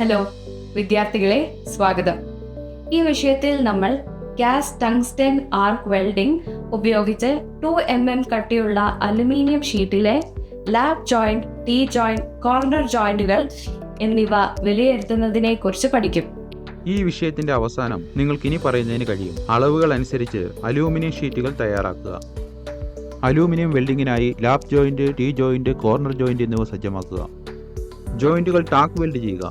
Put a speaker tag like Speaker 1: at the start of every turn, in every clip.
Speaker 1: Hello വിദ്യാർത്ഥികളെ, സ്വാഗതം. ഈ വിഷയത്തിൽ നമ്മൾ ഗ്യാസ് ടങ്സ്റ്റൻ ആർക്ക് വെൽഡിംഗ് ഉപയോഗിച്ച് 2 mm കട്ടിയുള്ള അലുമിനിയം ഷീറ്റിലെ lap joint, T joint, corner ജോയിന്റുകൾ എന്നിവ വിലയിരുത്തുന്നതിനെ കുറിച്ച് പഠിക്കും.
Speaker 2: ഈ വിഷയത്തിന്റെ അവസാനം നിങ്ങൾക്ക് ഇനി പറയുന്നതിന് കഴിയും. അളവുകൾ അനുസരിച്ച് അലൂമിനിയം ഷീറ്റുകൾ തയ്യാറാക്കുക. അലൂമിനിയം വെൽഡിങ്ങിനായി lap joint, T joint, corner joint എന്നിവ സജ്ജമാക്കുക. ജോയിന്റുകൾ ടാക്ക് വെൽഡ് ചെയ്യുക.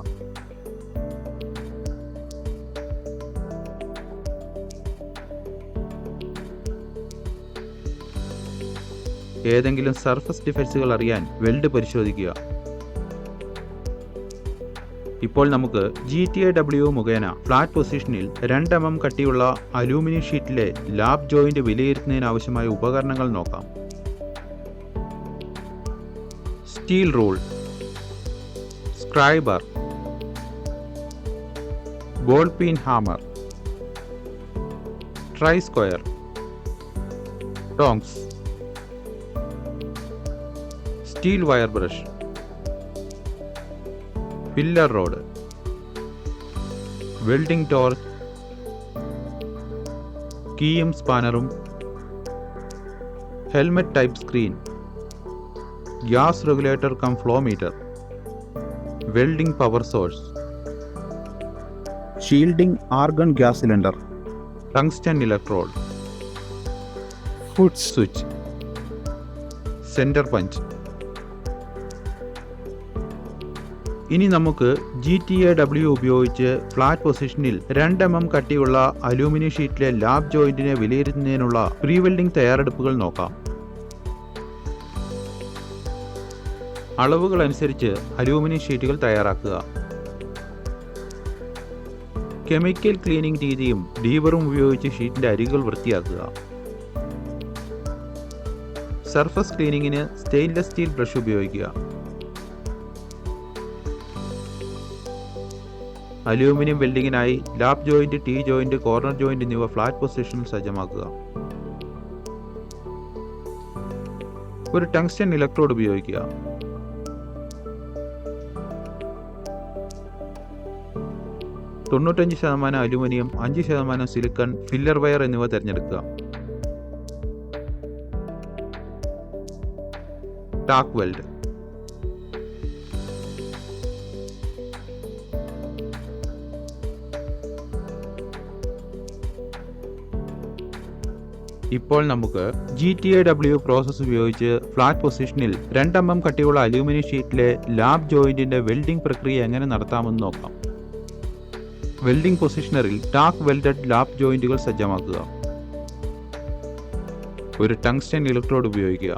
Speaker 2: ഏതെങ്കിലും സർഫസ് ഡിഫെക്ട്സുകൾ അറിയാൻ വെൽഡ് പരിശോധിക്കുക. ഇപ്പോൾ നമുക്ക് GTAW മുഖേന ഫ്ലാറ്റ് പൊസിഷനിൽ 2 mm കട്ടിയുള്ള അലൂമിനിയം ഷീറ്റിലെ ലാബ് ജോയിന്റ് വിലയിരുത്തുന്നതിനാവശ്യമായ ഉപകരണങ്ങൾ നോക്കാം. Steel rule, scriber, ball peen hammer, try square, tongs, steel wire brush, filler rod, welding torch, കീയും സ്പാനറും, helmet type screen, gas regulator cum flow meter, welding power source,
Speaker 3: shielding argon gas cylinder,
Speaker 2: tungsten electrode,
Speaker 3: foot
Speaker 2: switch, centre punch. ഇനി നമുക്ക് GTAW ഉപയോഗിച്ച് flat പൊസിഷനിൽ 2 mm കട്ടിയുള്ള aluminium ഷീറ്റിലെ lab ജോയിന്റിനെ വിലയിരുത്തുന്നതിനുള്ള pre welding തയ്യാറെടുപ്പുകൾ നോക്കാം. അളവുകൾ അനുസരിച്ച് അലൂമിനിയം ഷീറ്റുകൾ തയ്യാറാക്കുക. കെമിക്കൽ ക്ലീനിംഗ് രീതിയും ഡീബറും ഉപയോഗിച്ച് ഷീറ്റിന്റെ അരികുകൾ വൃത്തിയാക്കുക. സർഫസ് ക്ലീനിങ്ങിന് സ്റ്റെയിൻലെസ് സ്റ്റീൽ ബ്രഷ് ഉപയോഗിക്കുക. അലൂമിനിയം വെൽഡിങ്ങിനായി lap joint, T joint, corner joint എന്നിവ ഫ്ലാറ്റ് പൊസിഷനിൽ സജ്ജമാക്കുക. ഒരു ടങ്സ്റ്റൺ ഇലക്ട്രോഡ് ഉപയോഗിക്കുക. %95 അലുമിനിയം, 5% സിലിക്കൺ, ഫില്ലർ വയർ എന്നിവ തിരഞ്ഞെടുക്കുക. Tack weld. ഇപ്പോൾ നമുക്ക് GTAW പ്രോസസ് ഉപയോഗിച്ച് ഫ്ലാറ്റ് പൊസിഷനിൽ 2 mm കട്ടിയുള്ള അലൂമിനിയം ഷീറ്റിലെ ലാബ് ജോയിന്റിന്റെ വെൽഡിംഗ് പ്രക്രിയ എങ്ങനെ നടത്താമെന്ന് നോക്കാം. വെൽഡിംഗ് പൊസിഷണറിൽ ടാക്ക് വെൽഡഡ് ലാബ് ജോയിന്റുകൾ സജ്ജമാക്കുക. ഒരു ടങ്സ്റ്റൺ ഇലക്ട്രോഡ് ഉപയോഗിക്കുക.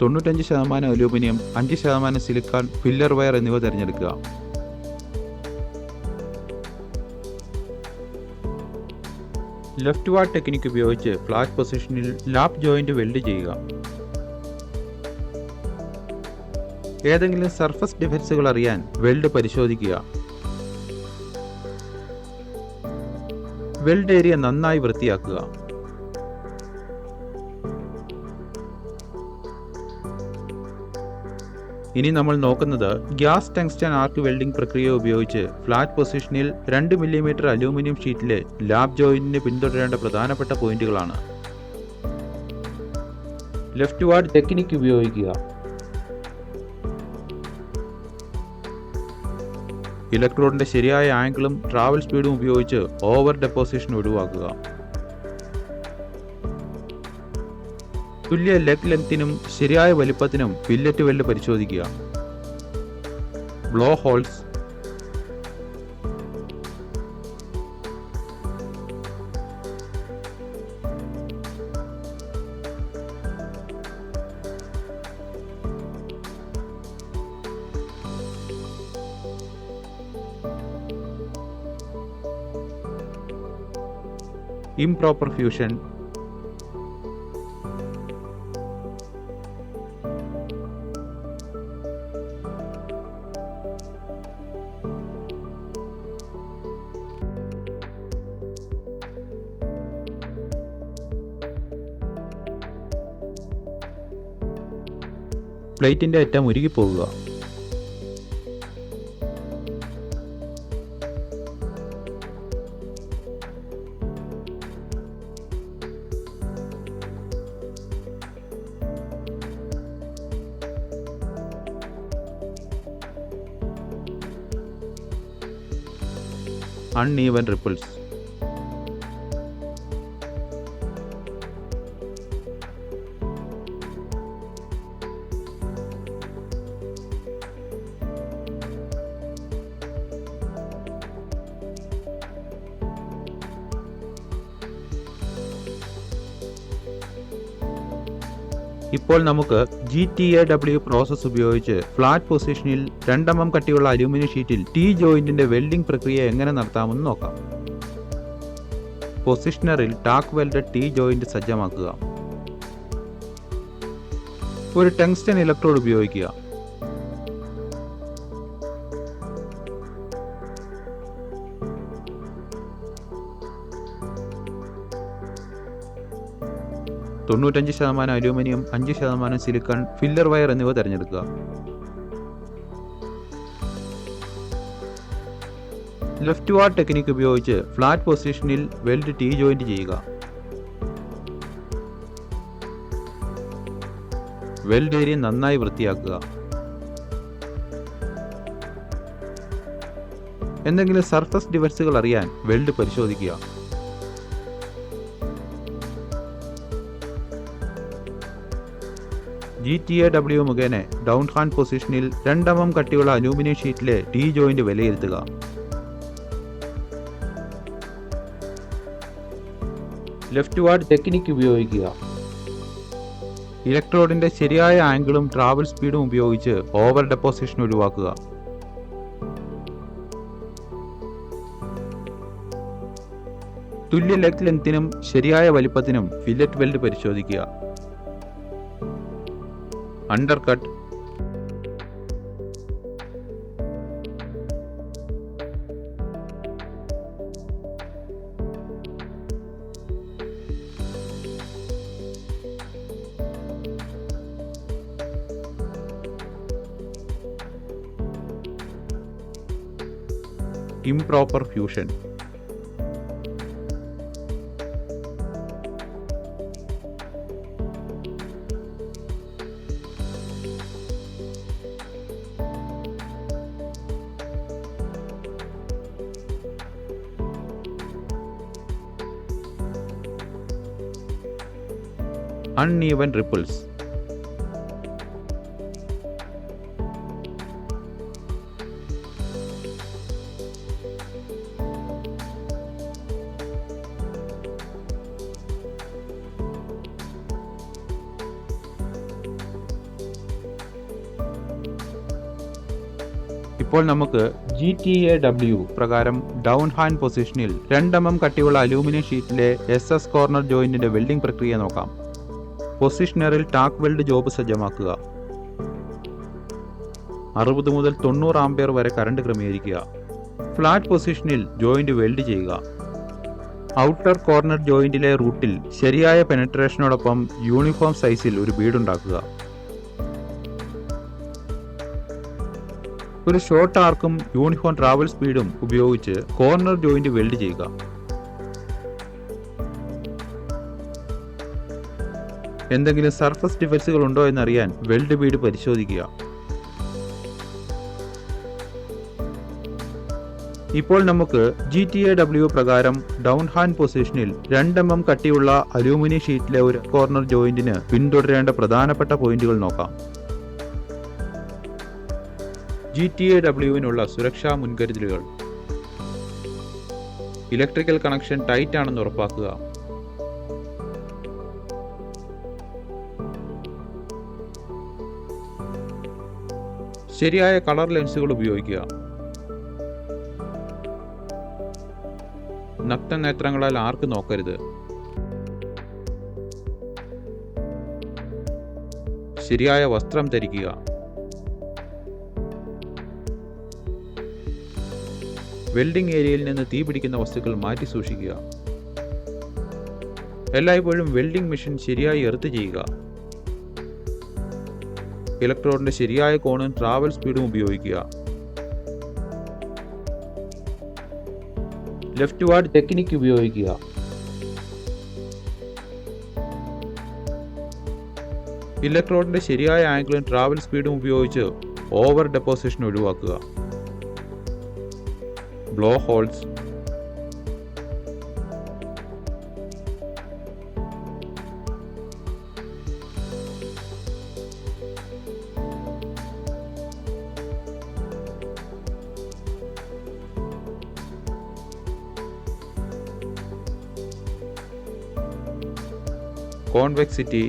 Speaker 2: %95 അലൂമിനിയം, 5% സിലിക്കൺ, ഫില്ലർ വയർ എന്നിവ തിരഞ്ഞെടുക്കുക. ലെഫ്റ്റ് വാർഡ് ടെക്നിക് ഉപയോഗിച്ച് ഫ്ലാറ്റ് പൊസിഷനിൽ ലാബ് ജോയിന്റ് വെൽഡ് ചെയ്യുക. ഏതെങ്കിലും സർഫസ് ഡിഫെക്ട്സുകൾ അറിയാൻ വെൽഡ് പരിശോധിക്കുക. വെൽഡ് ഏരിയ നന്നായി വൃത്തിയാക്കുക. ഇനി നമ്മൾ നോക്കുന്നത് ഗ്യാസ് ടങ്സ്റ്റൺ ആർക്ക് വെൽഡിംഗ് പ്രക്രിയ ഉപയോഗിച്ച് ഫ്ലാറ്റ് പൊസിഷനിൽ 2 mm അലൂമിനിയം ഷീറ്റിലെ ലാബ് ജോയിന്റിന് പിന്തുടരേണ്ട പ്രധാനപ്പെട്ട പോയിന്റുകളാണ്. ലെഫ്റ്റ് വാർഡ് ടെക്നിക് ഉപയോഗിക്കുക. ഇലക്ട്രോഡിന്റെ ശരിയായ ആംഗിളും ട്രാവൽ സ്പീഡും ഉപയോഗിച്ച് ഓവർ ഡെപ്പോസിഷൻ ഒഴിവാക്കുക. തുല്യ ലെഗ് ലെങ്തിനും ശരിയായ വലിപ്പത്തിനും ഫില്ലറ്റ് വെൽഡ് പരിശോധിക്കുക. ബ്ലോ ഹോൾസ്, improper fusion, പ്ലേറ്റിൻ്റെ അറ്റം ഉരുകിപ്പോകുക. uneven ripples. ഇപ്പോൾ നമുക്ക് GTAW പ്രോസസ്സ് ഉപയോഗിച്ച് ഫ്ലാറ്റ് പൊസിഷനിൽ 2 mm കട്ടിയുള്ള അലൂമിനിയം ഷീറ്റിൽ T ജോയിന്റിന്റെ വെൽഡിംഗ് പ്രക്രിയ എങ്ങനെ നടത്താമെന്ന് നോക്കാം. പൊസിഷണറിൽ ടാക്ക് വെൽഡ് T ജോയിന്റ് സജ്ജമാക്കുക. ഒരു ടങ്സ്റ്റൺ ഇലക്ട്രോഡ് ഉപയോഗിക്കുക. തൊണ്ണൂറ്റഞ്ച് ശതമാനം അലൂമിനിയം, 5% സിലിക്കൺ, ഫില്ലർ വയർ എന്നിവ തിരഞ്ഞെടുക്കുക. ലെഫ്റ്റ് വാർഡ് ടെക്നിക്ക് ഉപയോഗിച്ച് ഫ്ലാറ്റ് പൊസിഷനിൽ വെൽഡ് T ജോയിന്റ് ചെയ്യുക. വെൽഡ് ഏരിയ നന്നായി വൃത്തിയാക്കുക. എന്തെങ്കിലും സർഫസ് ഡിഫക്ട്സുകൾ അറിയാൻ വെൽഡ് പരിശോധിക്കുക. GTAW മുഖേന ഡൗൺ ഹാൻഡ് പൊസിഷനിൽ 2 mm കട്ടിയുള്ള അലൂമിനിയം ഷീറ്റിലെ T ജോയിന്റ് വിലയിരുത്തുക. ലെഫ്റ്റ് വാർഡ് ടെക്നിക്ക് ഉപയോഗിക്കുക. ഇലക്ട്രോഡിന്റെ ശരിയായ ആംഗിളും ട്രാവൽ സ്പീഡും ഉപയോഗിച്ച് ഓവർ ഡെപ്പോസിഷൻ ഒഴിവാക്കുക. തുല്യ ലെഗ് ലെങ്തിനും ശരിയായ വലിപ്പത്തിനും ഫില്ലറ്റ് വെൽഡ് പരിശോധിക്കുക. Undercut, improper fusion. Uneven ripples. ഇപ്പോൾ നമുക്ക് GTAW പ്രകാരം ഡൗൺ ഹാൻഡ് പൊസിഷനിൽ 2 mm കട്ടിയുള്ള അലൂമിനിയം ഷീറ്റിലെ SS കോർണർ ജോയിന്റിന്റെ വെൽഡിംഗ് പ്രക്രിയ നോക്കാം. പൊസിഷണറിൽ ടാക്ക് വെൽഡ് ജോബ് സജ്ജമാക്കുക. 60 മുതൽ 90 ആംപിയർ വരെ കറണ്ട് ക്രമീകരിക്കുക. ഫ്ലാറ്റ് പൊസിഷനിൽ ജോയിന്റ് വെൽഡ് ചെയ്യുക. ഔട്ടർ കോർണർ ജോയിന്റിലെ റൂട്ടിൽ ശരിയായ പെനട്രേഷനോടൊപ്പം യൂണിഫോം സൈസിൽ ഒരു ബീഡുണ്ടാക്കുക. ഒരു ഷോർട്ട് ആർക്കും യൂണിഫോം ട്രാവൽ സ്പീഡും ഉപയോഗിച്ച് കോർണർ ജോയിന്റ് വെൽഡ് ചെയ്യുക. എന്തെങ്കിലും സർഫസ് ഡിഫക്ട്സുകൾ ഉണ്ടോ എന്നറിയാൻ വെൽഡ് ബീഡ് പരിശോധിക്കുക. ഇപ്പോൾ നമുക്ക് GTAW പ്രകാരം ഡൗൺ ഹാൻഡ് പൊസിഷനിൽ 2 mm കട്ടിയുള്ള അലൂമിനിയം ഷീറ്റിലെ ഒരു കോർണർ ജോയിന്റിന് പിന്തുടരേണ്ട പ്രധാനപ്പെട്ട പോയിന്റുകൾ നോക്കാം. GTAW-വിനുള്ള സുരക്ഷാ മുൻകരുതലുകൾ. ഇലക്ട്രിക്കൽ കണക്ഷൻ ടൈറ്റ് ആണെന്ന് ഉറപ്പാക്കുക. ശരിയായ കളർ ലെൻസുകൾ ഉപയോഗിക്കുക. നഗ്നനേത്രങ്ങളാൽ ആർക്ക് നോക്കരുത്. ശരിയായ വസ്ത്രം ധരിക്കുക. വെൽഡിംഗ് ഏരിയയിൽ നിന്ന് തീ പിടിക്കുന്ന വസ്തുക്കൾ മാറ്റി സൂക്ഷിക്കുക. എല്ലായ്പ്പോഴും വെൽഡിംഗ് മെഷീൻ ശരിയായി എർത്ത് ചെയ്യുക. ഇലക്ട്രോഡിൻ്റെ ശരിയായ കോണും ട്രാവൽ സ്പീഡും ഉപയോഗിക്കുക. ലെഫ്റ്റ് വാർഡ് ടെക്നിക്ക് ഉപയോഗിക്കുക. ഇലക്ട്രോഡിൻ്റെ ശരിയായ ആംഗിളും ട്രാവൽ സ്പീഡും ഉപയോഗിച്ച് ഓവർ ഡെപ്പോസിഷൻ ഒഴിവാക്കുക. ബ്ലോ ഹോൾസ്, കോൺവെക്സിറ്റി,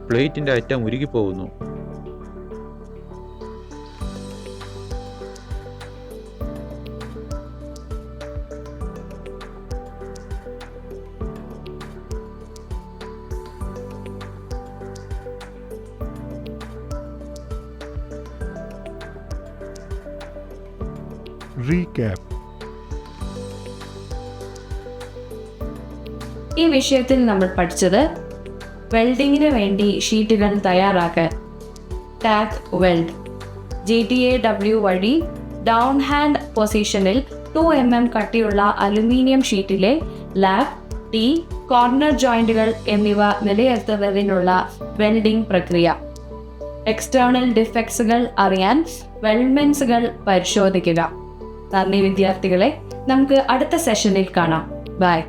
Speaker 2: പ്ലേറ്റിന്റെ അറ്റം ഉരുകിപ്പോകുന്നു.
Speaker 3: Recap.
Speaker 1: ഈ വിഷയത്തിൽ നമ്മൾ പഠിച്ചത് വെൽഡിങ്ങിന് വേണ്ടി ഷീറ്റുകൾ തയ്യാറാക്കാൻ ടാഗ് വെൽഡ്, GTAW വഴി ഡൗൺ ഹാൻഡ് പൊസിഷനിൽ 2 mm കട്ടിയുള്ള അലുമിനിയം ഷീറ്റിലെ ലാബ്, ടീ, കോർണർ ജോയിന്റുകൾ എന്നിവ നിലനിർത്തുന്നതിനുള്ള വെൽഡിംഗ് പ്രക്രിയ. എക്സ്റ്റേണൽ ഡിഫക്ട്സുകൾ അറിയാൻ വെൽഡ്മെന്റ്സുകൾ പരിശോധിക്കുക. നന്ദി വിദ്യാർത്ഥികളെ, നമുക്ക് അടുത്ത സെഷനിൽ കാണാം. ബൈ.